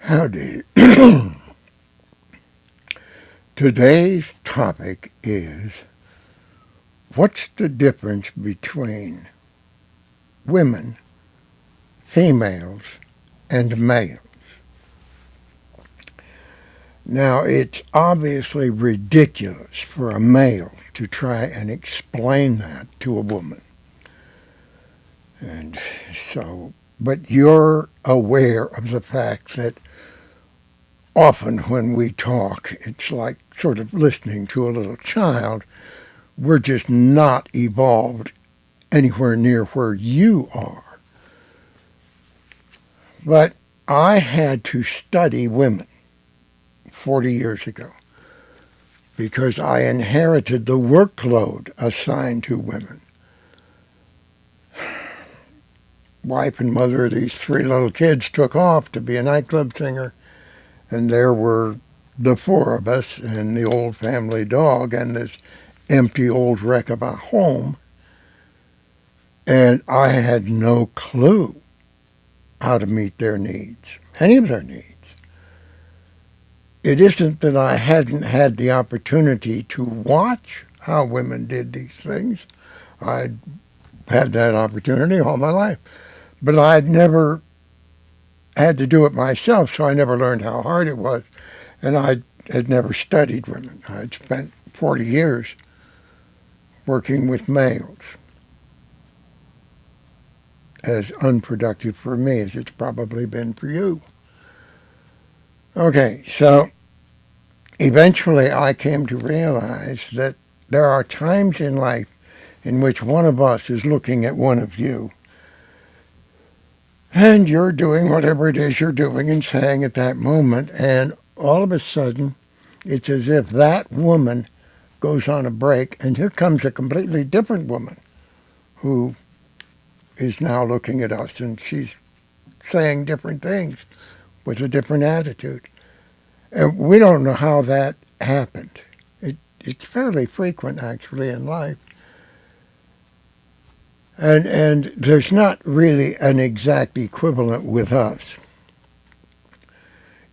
Howdy. Today's topic is what's the difference between women, females, and males? Now, it's obviously ridiculous for a male to try and explain that to a woman. And so, but you're aware of the fact that often when we talk, it's like sort of listening to a little child. We're just not evolved anywhere near where you are. But I had to study women 40 years ago because I inherited the workload assigned to women. Wife and mother of these three little kids took off to be a nightclub singer, and there were the four of us and the old family dog and this empty old wreck of a home, and I had no clue how to meet their needs, any of their needs. It isn't that I hadn't had the opportunity to watch how women did these things. I'd had that opportunity all my life. But I'd never had to do it myself, so I never learned how hard it was. And I had never studied women. I'd spent 40 years working with males, as unproductive for me as it's probably been for you. Okay, so eventually I came to realize that there are times in life in which one of us is looking at one of you, and you're doing whatever it is you're doing and saying at that moment, and all of a sudden, it's as if that woman goes on a break, and here comes a completely different woman who is now looking at us, and she's saying different things with a different attitude. And we don't know how that happened. It's fairly frequent, actually, in life. And there's not really an exact equivalent with us.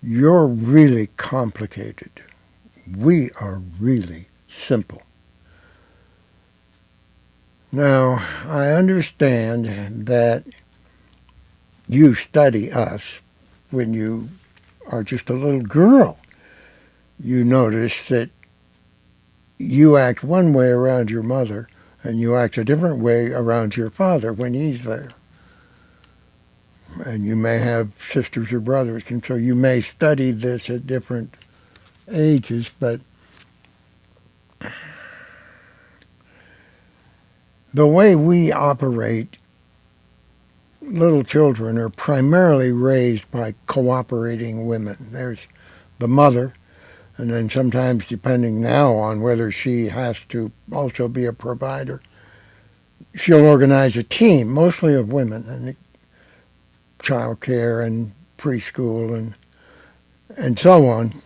You're really complicated. We are really simple. Now, I understand that you study us when you are just a little girl. You notice that you act one way around your mother and you act a different way around your father when he's there. And you may have sisters or brothers, and so you may study this at different ages, but the way we operate, little children are primarily raised by cooperating women. There's the mother, and then sometimes, depending now on whether she has to also be a provider, she'll organize a team, mostly of women, and child care and preschool and so on.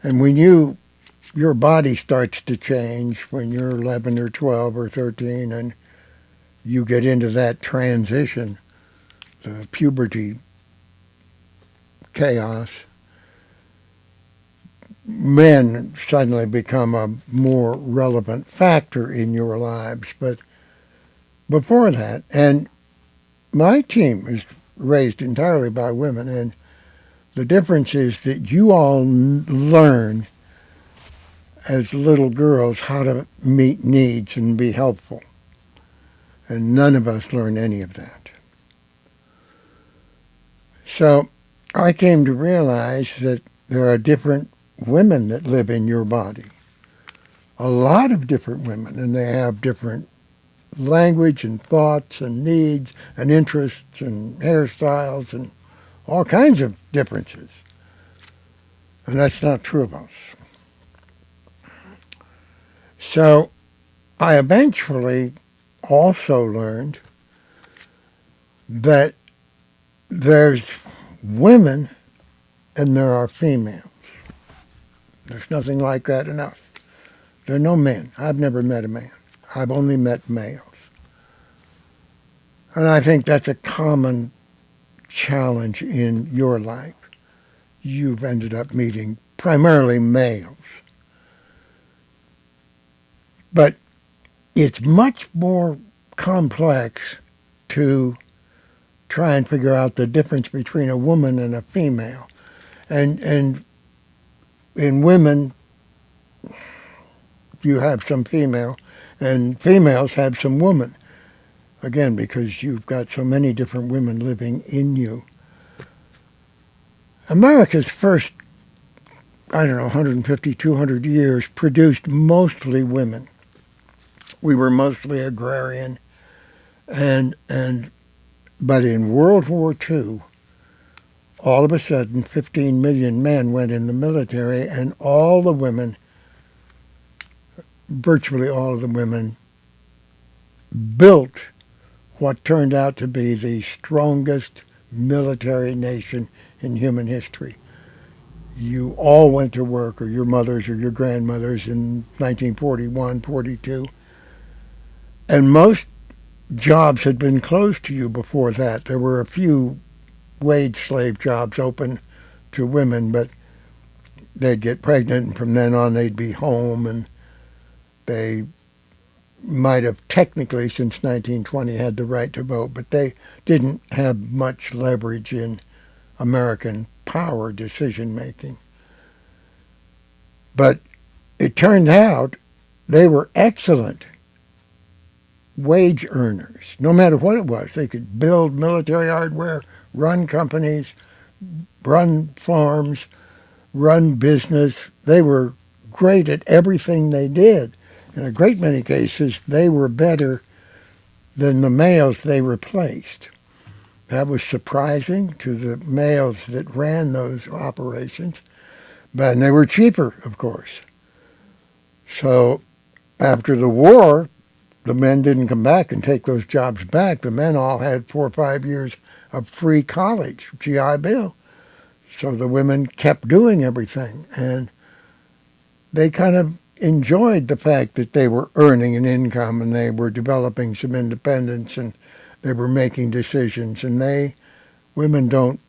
And when your body starts to change when you're 11 or 12 or 13 and you get into that transition, the puberty chaos, men suddenly become a more relevant factor in your lives. But before that, and my team is raised entirely by women, and the difference is that you all learn as little girls how to meet needs and be helpful. And none of us learn any of that. So I came to realize that there are different women that live in your body. A lot of different women, and they have different language and thoughts and needs and interests and hairstyles and all kinds of differences. And that's not true of us. So I eventually also learned that there's women and there are females. There's nothing like that in us. There are no men. I've never met a man. I've only met males. And I think that's a common challenge in your life. you've ended up meeting primarily males. But it's much more complex to try and figure out the difference between a woman and a female. And in women, you have some female, and females have some woman. Again, because you've got so many different women living in you. America's first, I don't know, 150, 200 years produced mostly women. We were mostly agrarian. And but in World War II, all of a sudden 15 million men went in the military, and all the women, virtually all of the women, built what turned out to be the strongest military nation in human history. You all went to work, or your mothers or your grandmothers, in 1941, 42, and most jobs had been closed to you before that. There were a few wage slave jobs open to women, but they'd get pregnant, and from then on they'd be home, and they might have technically, since 1920, had the right to vote, but they didn't have much leverage in American power decision making. But it turned out they were excellent wage earners, no matter what it was. They could build military hardware, run companies, run farms, run business. They were great at everything they did. In a great many cases, they were better than the males they replaced. That was surprising to the males that ran those operations, but they were cheaper, of course. So after the war, the men didn't come back and take those jobs back. The men all had 4 or 5 years of free college, GI Bill. So the women kept doing everything, and they kind of enjoyed the fact that they were earning an income and they were developing some independence and they were making decisions. And women don't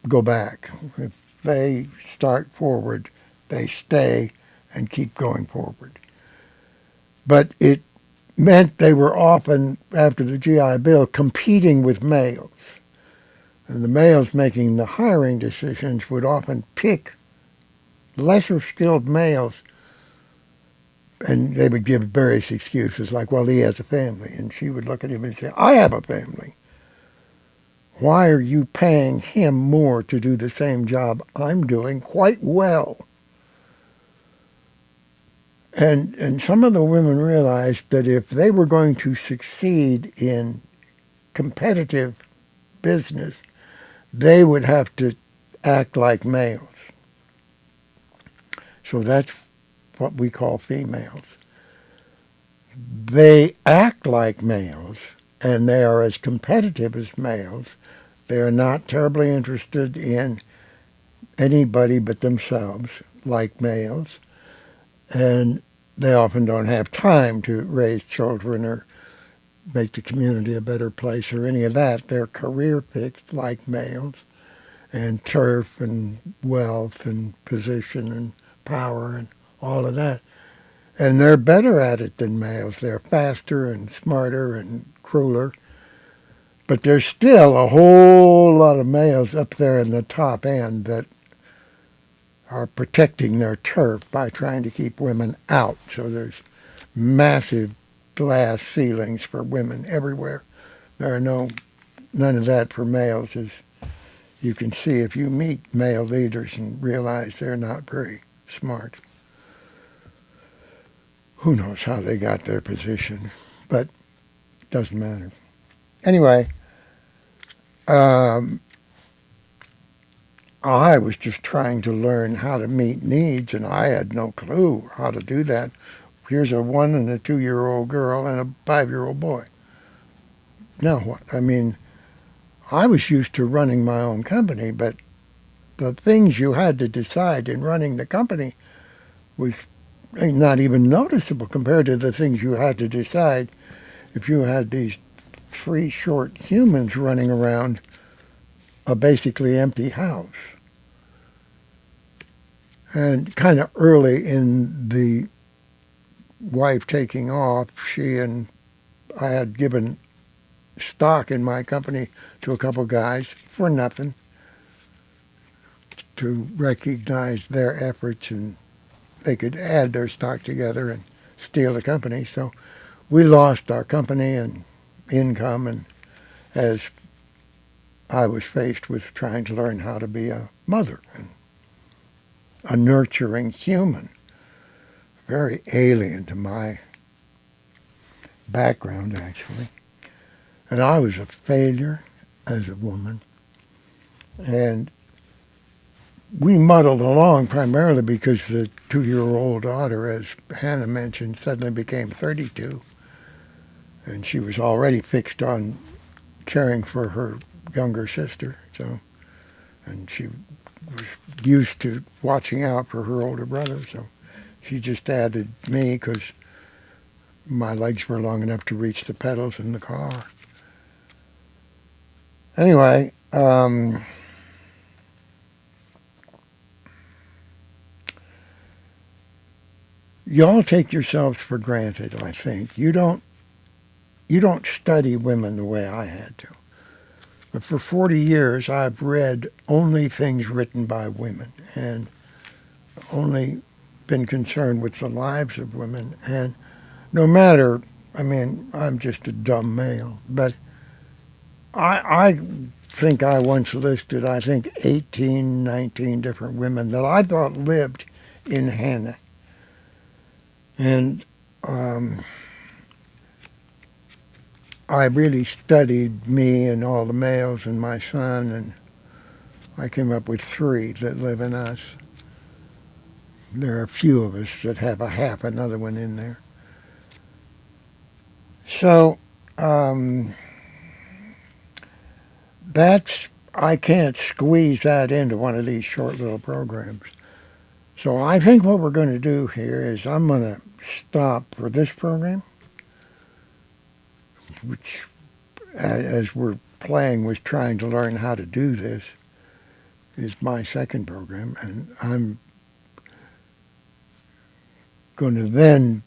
go back. If they start forward, they stay and keep going forward. But it meant they were often, after the GI Bill, competing with males. And the males making the hiring decisions would often pick lesser skilled males, and they would give various excuses like, well, he has a family. And she would look at him and say, I have a family. Why are you paying him more to do the same job I'm doing quite well? And some of the women realized that if they were going to succeed in competitive business, they would have to act like males. So that's what we call females. They act like males, and they are as competitive as males. They are not terribly interested in anybody but themselves, like males, and they often don't have time to raise children or make the community a better place or any of that. They're career picked like males, and turf and wealth and position and power and all of that. And they're better at it than males. They're faster and smarter and crueler. But there's still a whole lot of males up there in the top end that are protecting their turf by trying to keep women out. So there's massive glass ceilings for women everywhere. There are none of that for males, as you can see if you meet male leaders and realize they're not very smart. Who knows how they got their position, but it doesn't matter. Anyway, I was just trying to learn how to meet needs, and I had no clue how to do that. Here's a 1 and a 2-year-old girl and a 5-year-old boy. Now what? I mean, I was used to running my own company, but the things you had to decide in running the company was not even noticeable compared to the things you had to decide if you had these 3 short humans running around a basically empty house. And kind of early in the wife taking off, she and I had given stock in my company to a couple guys for nothing to recognize their efforts, and they could add their stock together and steal the company. So we lost our company and income, and as I was faced with trying to learn how to be a mother and a nurturing human, very alien to my background, actually. And I was a failure as a woman. And we muddled along primarily because the 2-year-old daughter, as Hannah mentioned, suddenly became 32. And she was already fixed on caring for her younger sister. So, and she was used to watching out for her older brother. So she just added me because my legs were long enough to reach the pedals in the car. Anyway, y'all take yourselves for granted, I think. You don't study women the way I had to. But for 40 years, I've read only things written by women and only been concerned with the lives of women. And no matter, I mean, I'm just a dumb male, but I think I once listed, 18, 19 different women that I thought lived in Hannah. And I really studied me and all the males and my son, and I came up with 3 that live in us. There are a few of us that have a half another one in there. So um, I can't squeeze that into one of these short little programs. So I think what we're going to do here is I'm going to stop for this program, which as we're playing was trying to learn how to do this, is my second program, and I'm going to then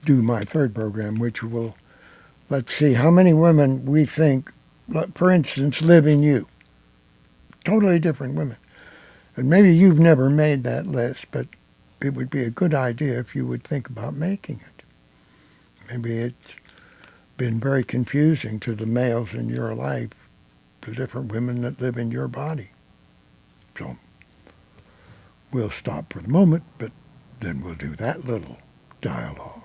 do my third program, which will, let's see, how many women we think, for instance, live in you. Totally different women. And maybe you've never made that list, but it would be a good idea if you would think about making it. Maybe it's been very confusing to the males in your life, the different women that live in your body. So we'll stop for the moment, but then we'll do that little dialogue.